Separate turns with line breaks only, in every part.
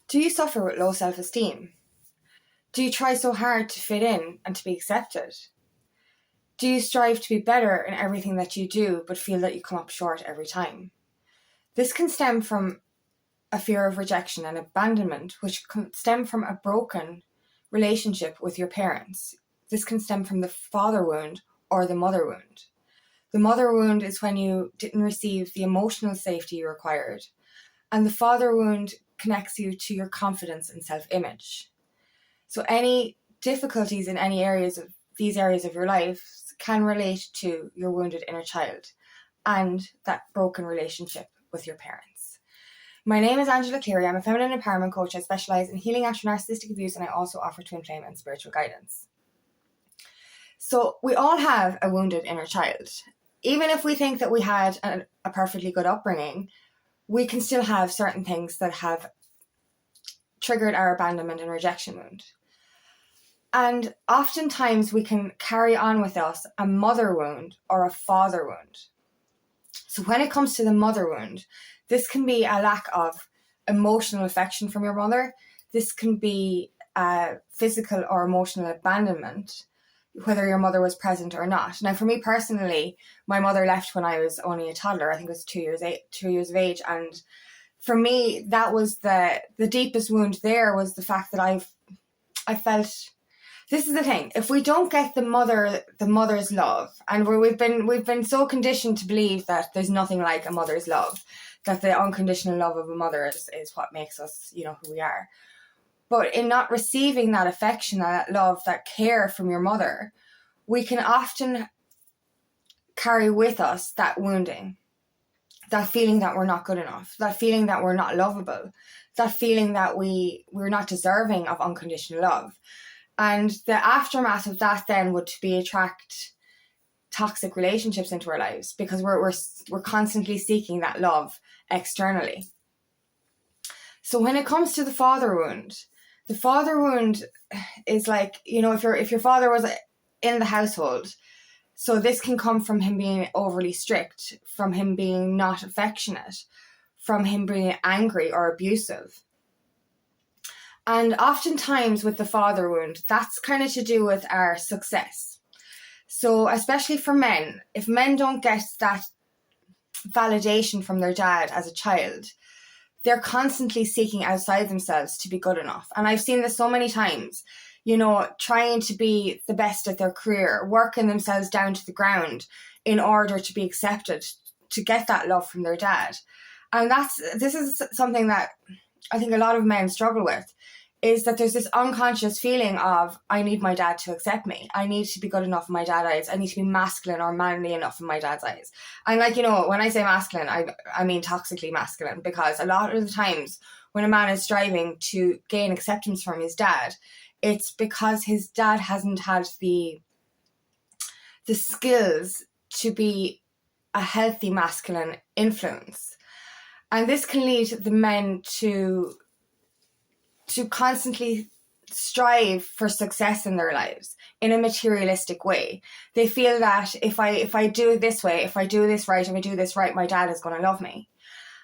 Do you suffer with low self-esteem? Do you try so hard to fit in and to be accepted? Do you strive to be better in everything that you do but feel that you come up short every time? This can stem from a fear of rejection and abandonment, which can stem from a broken relationship with your parents. This can stem from the father wound or the mother wound. The mother wound is when you didn't receive the emotional safety you required, and the father wound connects you to your confidence and self-image. So any difficulties in these areas of your life can relate to your wounded inner child and that broken relationship with your parents. My name is Angela Cleary. I'm a feminine empowerment coach. I specialise in healing after narcissistic abuse, and I also offer twin flame and spiritual guidance. So we all have a wounded inner child. Even if we think that we had a perfectly good upbringing, we can still have certain things that have triggered our abandonment and rejection wound. And oftentimes we can carry on with us a mother wound or a father wound. So when it comes to the mother wound, this can be a lack of emotional affection from your mother. This can be physical or emotional abandonment, whether your mother was present or not. Now, for me personally, my mother left when I was only a toddler. I think it was 2 years of age. And for me, that was the deepest wound there, was the fact that I felt... This is the thing. If we don't get the mother's love, and we've been so conditioned to believe that there's nothing like a mother's love, that the unconditional love of a mother is what makes us, who we are. But in not receiving that affection, that love, that care from your mother, we can often carry with us that wounding, that feeling that we're not good enough, that feeling that we're not lovable, that feeling that we're not deserving of unconditional love. And the aftermath of that then would be attract toxic relationships into our lives, because we're constantly seeking that love externally. So when it comes to the father wound is like, if your father was in the household, so this can come from him being overly strict, from him being not affectionate, from him being angry or abusive. And oftentimes with the father wound, that's kind of to do with our success. So especially for men, if men don't get that validation from their dad as a child, they're constantly seeking outside themselves to be good enough. And I've seen this so many times, trying to be the best at their career, working themselves down to the ground in order to be accepted, to get that love from their dad. And this is something that I think a lot of men struggle with, is that there's this unconscious feeling of, I need my dad to accept me. I need to be good enough in my dad's eyes. I need to be masculine or manly enough in my dad's eyes. And when I say masculine, I mean toxically masculine, because a lot of the times when a man is striving to gain acceptance from his dad, it's because his dad hasn't had the skills to be a healthy masculine influence. And this can lead the men to constantly strive for success in their lives in a materialistic way. They feel that if I do it this way, if I do this right, my dad is going to love me.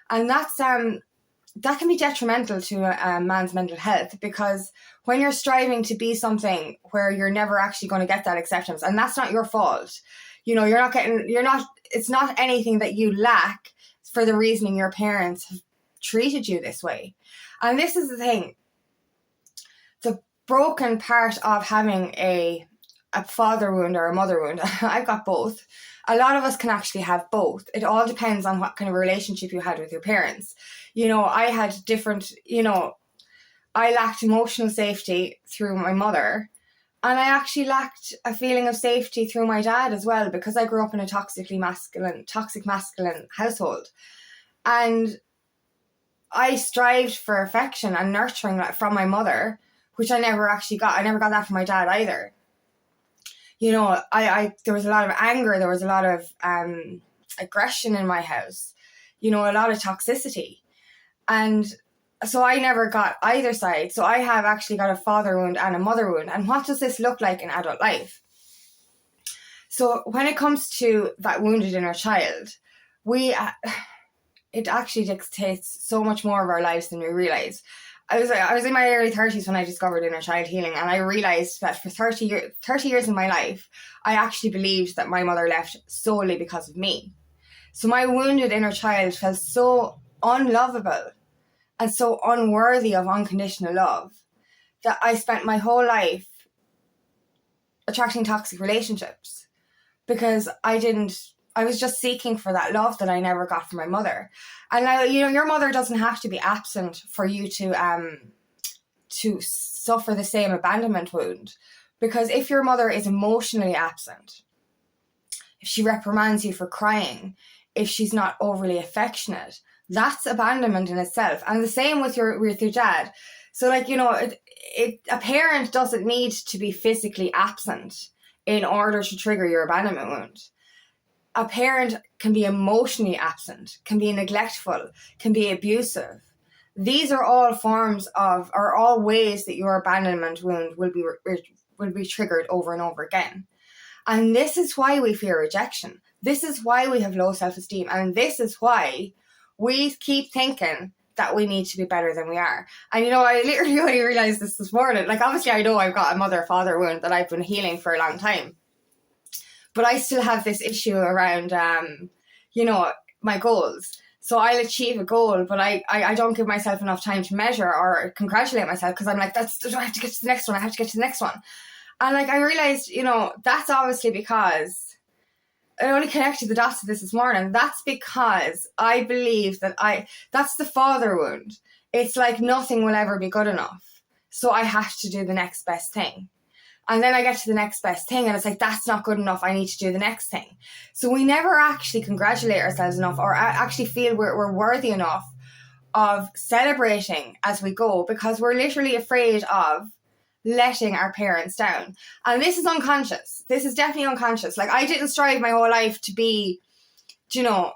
And that can be detrimental to a man's mental health, because when you're striving to be something where you're never actually going to get that acceptance, and that's not your fault, it's not anything that you lack for the reasoning your parents have treated you this way. And this is the thing. The broken part of having a father wound or a mother wound, I've got both. A lot of us can actually have both. It all depends on what kind of relationship you had with your parents. I had different, I lacked emotional safety through my mother, and I actually lacked a feeling of safety through my dad as well, because I grew up in a toxic masculine household. And I strived for affection and nurturing from my mother, which I never actually got. I never got that from my dad either. There was a lot of anger. There was a lot of aggression in my house. A lot of toxicity. And so I never got either side. So I have actually got a father wound and a mother wound. And what does this look like in adult life? So when it comes to that wounded inner child, it actually dictates so much more of our lives than we realize. I was in my early 30s when I discovered inner child healing, and I realised that for 30 years in my life, I actually believed that my mother left solely because of me. So my wounded inner child felt so unlovable and so unworthy of unconditional love that I spent my whole life attracting toxic relationships, because I was just seeking for that love that I never got from my mother. And now, your mother doesn't have to be absent for you to suffer the same abandonment wound. Because if your mother is emotionally absent, if she reprimands you for crying, if she's not overly affectionate, that's abandonment in itself. And the same with your dad. So a parent doesn't need to be physically absent in order to trigger your abandonment wound. A parent can be emotionally absent, can be neglectful, can be abusive. These are all all ways that your abandonment wound will be triggered over and over again. And this is why we fear rejection. This is why we have low self-esteem. And this is why we keep thinking that we need to be better than we are. And I literally only realized this morning. Obviously I know I've got a mother-father wound that I've been healing for a long time. But I still have this issue around, my goals. So I'll achieve a goal, but I don't give myself enough time to measure or congratulate myself, because I'm like, I have to get to the next one. I have to get to the next one. And I realized, that's obviously because I only connected the dots to this morning. That's because I believe that's the father wound. It's like nothing will ever be good enough. So I have to do the next best thing. And then I get to the next best thing, and it's like, that's not good enough. I need to do the next thing. So we never actually congratulate ourselves enough, or actually feel we're worthy enough of celebrating as we go, because we're literally afraid of letting our parents down. And this is unconscious. This is definitely unconscious. I didn't strive my whole life to be, to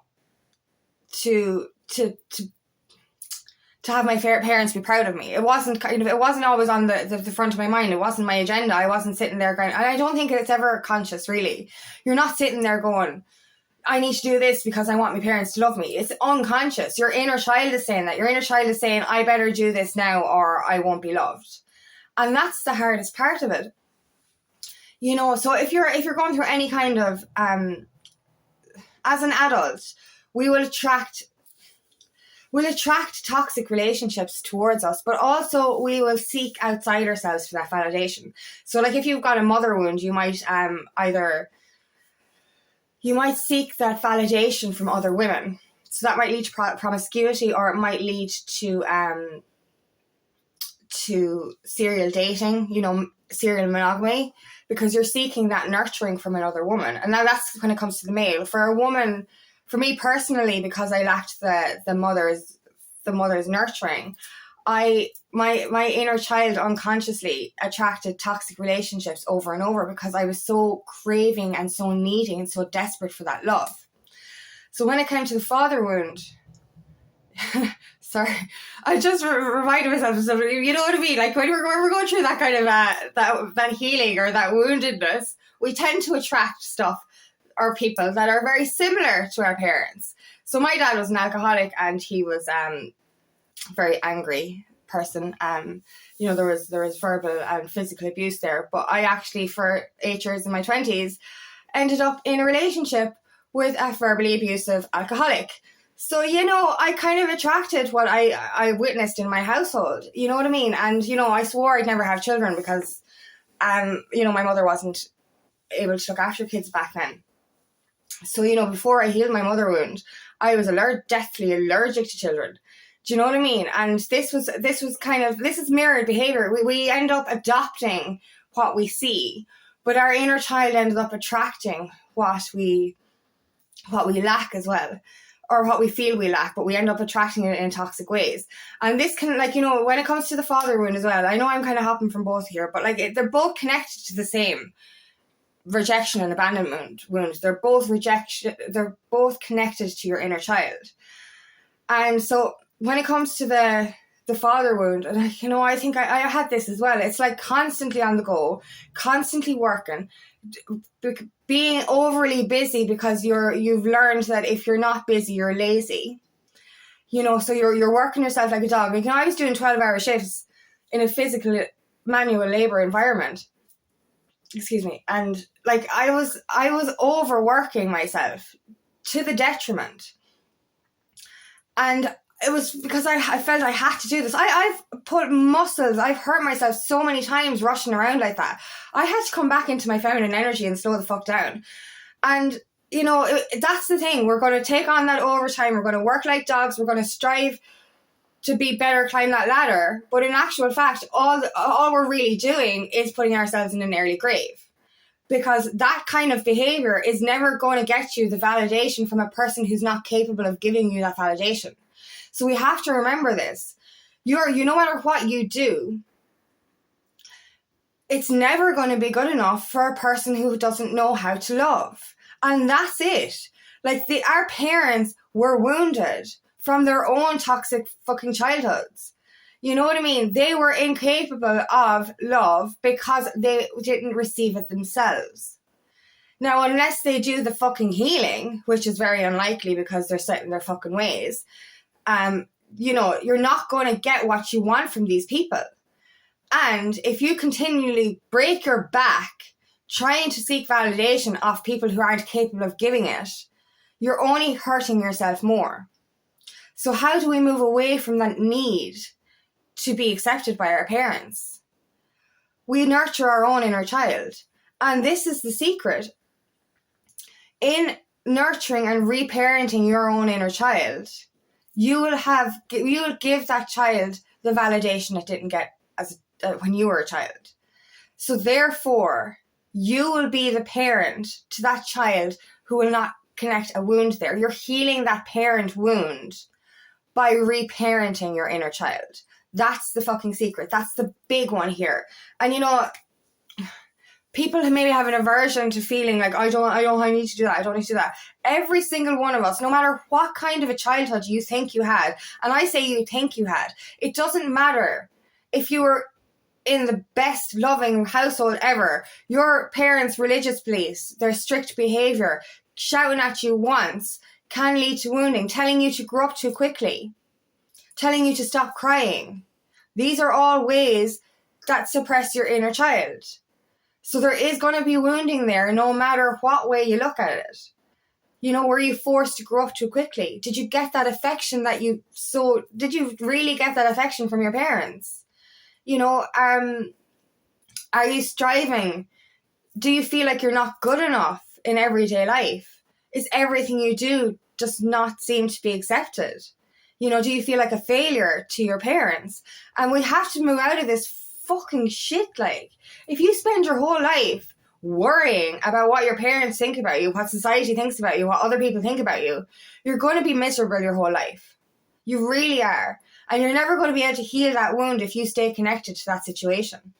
have my parents be proud of me. It wasn't always on the front of my mind. It wasn't my agenda. I wasn't sitting there going, and I don't think it's ever conscious, really. You're not sitting there going, I need to do this because I want my parents to love me. It's unconscious. Your inner child is saying that. Your inner child is saying, I better do this now or I won't be loved. And that's the hardest part of it. So if you're going through any kind of, as an adult, we'll attract toxic relationships towards us, but also we will seek outside ourselves for that validation. So if you've got a mother wound, you might seek that validation from other women. So that might lead to promiscuity, or it might lead to serial dating, serial monogamy, because you're seeking that nurturing from another woman. And now that's when it comes to the male. For a woman, for me personally, because I lacked the mother's nurturing, my inner child unconsciously attracted toxic relationships over and over, because I was so craving and so needing and so desperate for that love. So when it came to the father wound, sorry, I just reminded myself of something. You know what I mean? When we're going through that kind of that healing or that woundedness, we tend to attract stuff or people that are very similar to our parents. So my dad was an alcoholic, and he was a very angry person. There was verbal and physical abuse there. But I actually, for 8 years in my 20s, ended up in a relationship with a verbally abusive alcoholic. So, I kind of attracted what I witnessed in my household. You know what I mean? And, I swore I'd never have children because, my mother wasn't able to look after kids back then. So, before I healed my mother wound, I was deathly allergic to children. Do you know what I mean? And this is mirrored behavior. We end up adopting what we see, but our inner child ended up attracting what we lack as well, or what we feel we lack, but we end up attracting it in toxic ways. And this can, when it comes to the father wound as well, I know I'm kind of hopping from both here, but they're both connected to the same rejection and abandonment wounds. They're both connected to your inner child. And so when it comes to the father wound, and I think I had this as well. It's constantly on the go, constantly working, being overly busy because you've learned that if you're not busy, you're lazy. You know, so you're working yourself like a dog. Like, you know, I was doing 12-hour shifts in a physical manual labor environment. Excuse me. And like I was overworking myself to the detriment. And it was because I felt I had to do this. I've put muscles, I've hurt myself so many times rushing around like that. I had to come back into my feminine energy and slow the fuck down. And, you know, that's the thing. We're going to take on that overtime. We're going to work like dogs. We're going to strive to be better, climb that ladder. But in actual fact, all we're really doing is putting ourselves in an early grave. Because that kind of behavior is never going to get you the validation from a person who's not capable of giving you that validation. So we have to remember this. You no matter what you do, it's never going to be good enough for a person who doesn't know how to love. And that's it. Like, our parents were wounded from their own toxic fucking childhoods. You know what I mean? They were incapable of love because they didn't receive it themselves. Now, unless they do the fucking healing, which is very unlikely because they're set in their fucking ways, you know, you're not going to get what you want from these people. And if you continually break your back trying to seek validation of people who aren't capable of giving it, you're only hurting yourself more. So how do we move away from that need to be accepted by our parents? We nurture our own inner child. And this is the secret. In nurturing and reparenting your own inner child, you will give that child the validation it didn't get when you were a child. So therefore, you will be the parent to that child who will not connect a wound there. You're healing that parent wound by reparenting your inner child. That's the fucking secret. That's the big one here. And you know, people maybe have an aversion to feeling like, I need to do that. I don't need to do that. Every single one of us, no matter what kind of a childhood you think you had, and I say you think you had, it doesn't matter if you were in the best loving household ever, your parents' religious beliefs, their strict behavior, shouting at you once can lead to wounding, telling you to grow up too quickly, telling you to stop crying. These are all ways that suppress your inner child. So there is going to be wounding there no matter what way you look at it. You know, were you forced to grow up too quickly? Did you get that affection did you really get that affection from your parents? You know, are you striving? Do you feel like you're not good enough in everyday life? Is everything you do just not seem to be accepted? You know, do you feel like a failure to your parents? And we have to move out of this fucking shit. Like, if you spend your whole life worrying about what your parents think about you, what society thinks about you, what other people think about you, you're going to be miserable your whole life. You really are. And you're never going to be able to heal that wound if you stay connected to that situation.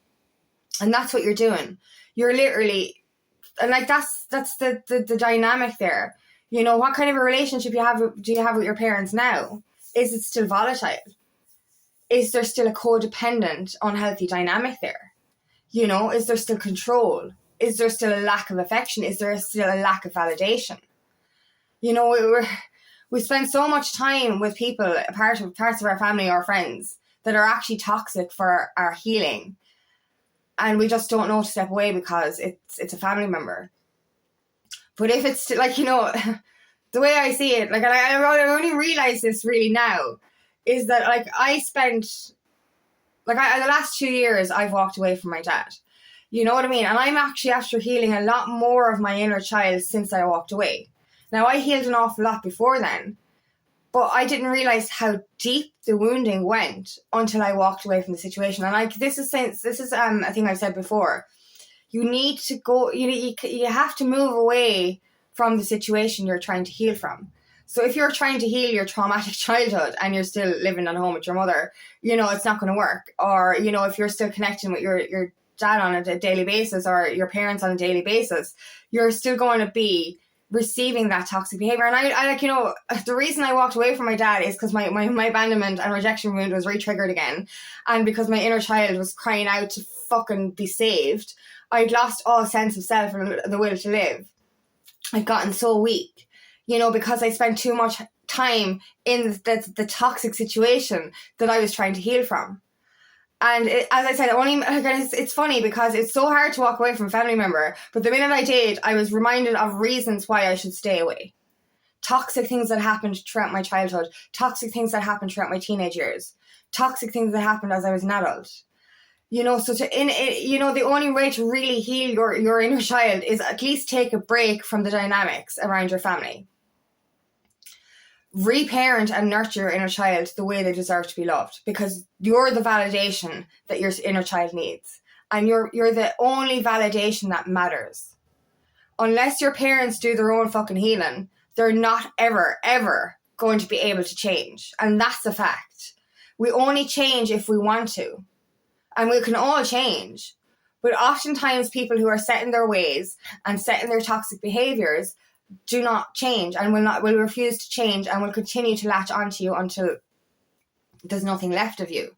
And that's what you're doing. You're literally, and like that's the dynamic there. You know, what kind of a relationship do you have with your parents now? Is it still volatile? Is there still a codependent, unhealthy dynamic there? You know, is there still control? Is there still a lack of affection? Is there still a lack of validation? You know, we spend so much time with people, parts of our family or friends, that are actually toxic for our healing. And we just don't know to step away because it's a family member. But if it's like, you know, the way I see it, like, and I only realize this really now, is that like I spent, like the last 2 years I've walked away from my dad. You know what I mean? And I'm actually after healing a lot more of my inner child since I walked away. Now, I healed an awful lot before then, but I didn't realize how deep the wounding went until I walked away from the situation. And like, this is a thing I've said before. You need to go, you have to move away from the situation you're trying to heal from. So if you're trying to heal your traumatic childhood and you're still living at home with your mother, you know, it's not going to work. Or, you know, if you're still connecting with your dad on a daily basis or your parents on a daily basis, you're still going to be receiving that toxic behavior. And I like, you know, the reason I walked away from my dad is because my abandonment and rejection wound was re-triggered again. And because my inner child was crying out to fucking be saved, I'd lost all sense of self and the will to live. I'd gotten so weak, you know, because I spent too much time in the toxic situation that I was trying to heal from. And as I said, it's funny because it's so hard to walk away from a family member, but the minute I did, I was reminded of reasons why I should stay away. Toxic things that happened throughout my childhood, toxic things that happened throughout my teenage years, toxic things that happened as I was an adult. So the only way to really heal your inner child is at least take a break from the dynamics around your family. Reparent and nurture your inner child the way they deserve to be loved, because you're the validation that your inner child needs, and you're the only validation that matters. Unless your parents do their own fucking healing, they're not ever going to be able to change, and that's a fact. We only change if we want to, and we can all change, but oftentimes people who are set in their ways and set in their toxic behaviors do not change and will refuse to change and will continue to latch onto you until there's nothing left of you.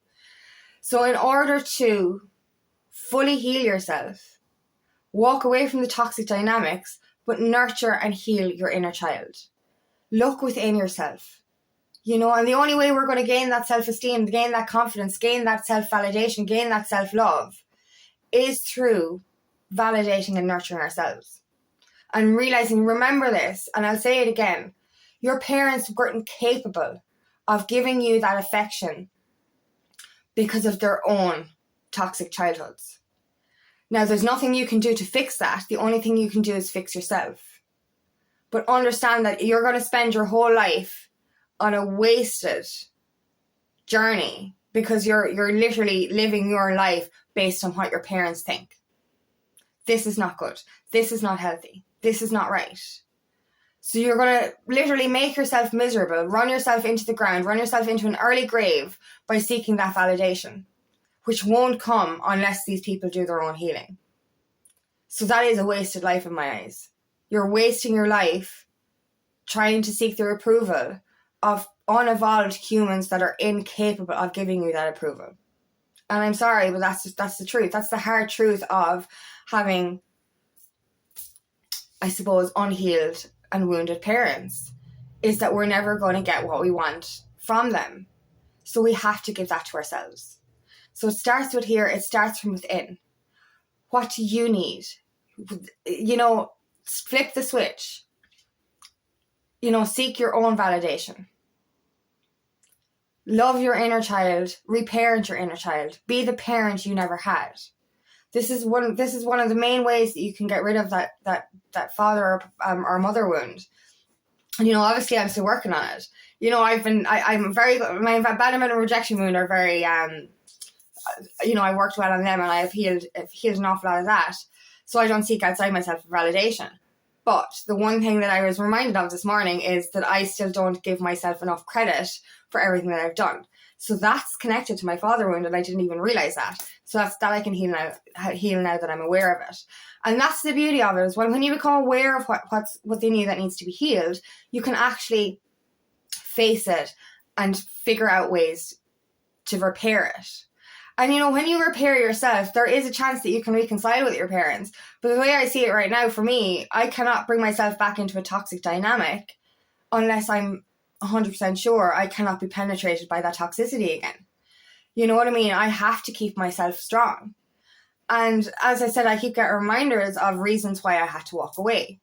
So in order to fully heal yourself, walk away from the toxic dynamics, but nurture and heal your inner child. Look within yourself. And the only way we're going to gain that self-esteem, gain that confidence, gain that self-validation, gain that self-love is through validating and nurturing ourselves. And realizing, remember this, and I'll say it again, your parents weren't capable of giving you that affection because of their own toxic childhoods. Now, there's nothing you can do to fix that. The only thing you can do is fix yourself. But understand that you're going to spend your whole life on a wasted journey because you're literally living your life based on what your parents think. This is not good. This is not healthy. This is not right. So you're going to literally make yourself miserable, run yourself into the ground, run yourself into an early grave by seeking that validation, which won't come unless these people do their own healing. So that is a wasted life in my eyes. You're wasting your life trying to seek the approval of unevolved humans that are incapable of giving you that approval. And I'm sorry, but that's the truth. That's the hard truth of having, I suppose, unhealed and wounded parents, is that we're never going to get what we want from them. So we have to give that to ourselves. So it starts with here. It starts from within. What do you need? Flip the switch. Seek your own validation. Love your inner child. Reparent your inner child. Be the parent you never had. This is one of the main ways that you can get rid of that father or mother wound. And obviously I'm still working on it. I'm very good. My abandonment and rejection wound are very I worked well on them, and I've healed an awful lot of that. So I don't seek outside myself for validation. But the one thing that I was reminded of this morning is that I still don't give myself enough credit for everything that I've done. So that's connected to my father wound, and I didn't even realize that. So that's that I can heal now that I'm aware of it. And that's the beauty of it, is when you become aware of what's within you that needs to be healed, you can actually face it and figure out ways to repair it. And when you repair yourself, there is a chance that you can reconcile with your parents. But the way I see it right now, for me, I cannot bring myself back into a toxic dynamic unless I'm 100% sure I cannot be penetrated by that toxicity again. You know what I mean? I have to keep myself strong. And as I said, I keep getting reminders of reasons why I had to walk away.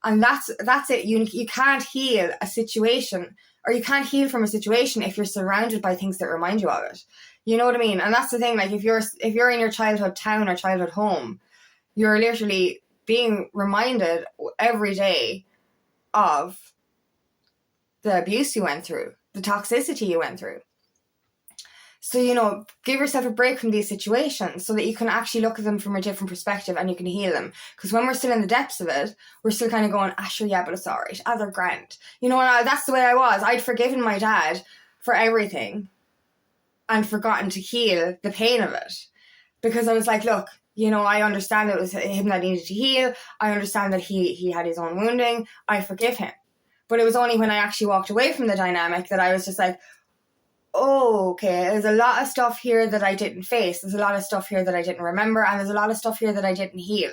And that's it. You can't heal a situation, or you can't heal from a situation if you're surrounded by things that remind you of it. You know what I mean? And that's the thing, like if you're in your childhood town or childhood home, you're literally being reminded every day of the abuse you went through, the toxicity you went through. So, give yourself a break from these situations so that you can actually look at them from a different perspective and you can heal them. Because when we're still in the depths of it, we're still kind of going, sure, yeah, but it's all right. They're grand. And that's the way I was. I'd forgiven my dad for everything and forgotten to heal the pain of it. Because I was like, look, I understand it was him that needed to heal. I understand that he had his own wounding. I forgive him. But it was only when I actually walked away from the dynamic that I was just like, oh, okay, there's a lot of stuff here that I didn't face. There's a lot of stuff here that I didn't remember. And there's a lot of stuff here that I didn't heal.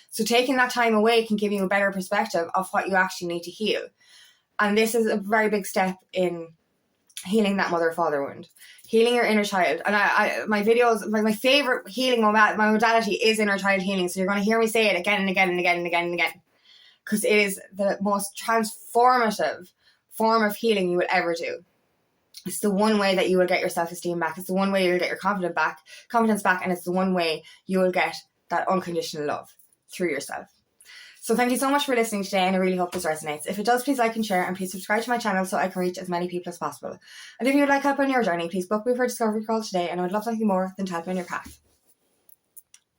So taking that time away can give you a better perspective of what you actually need to heal. And this is a very big step in healing that mother-father wound, healing your inner child. And my videos, my favorite healing modality is inner child healing. So you're going to hear me say it again and again and again and again and again, because it is the most transformative form of healing you will ever do. It's the one way that you will get your self-esteem back. It's the one way you'll get your confidence back, and it's the one way you will get that unconditional love through yourself. So thank you so much for listening today, and I really hope this resonates. If it does, please like and share, and please subscribe to my channel so I can reach as many people as possible. And if you would like help on your journey, please book me for a discovery call today, and I would love nothing more than to help you on your path.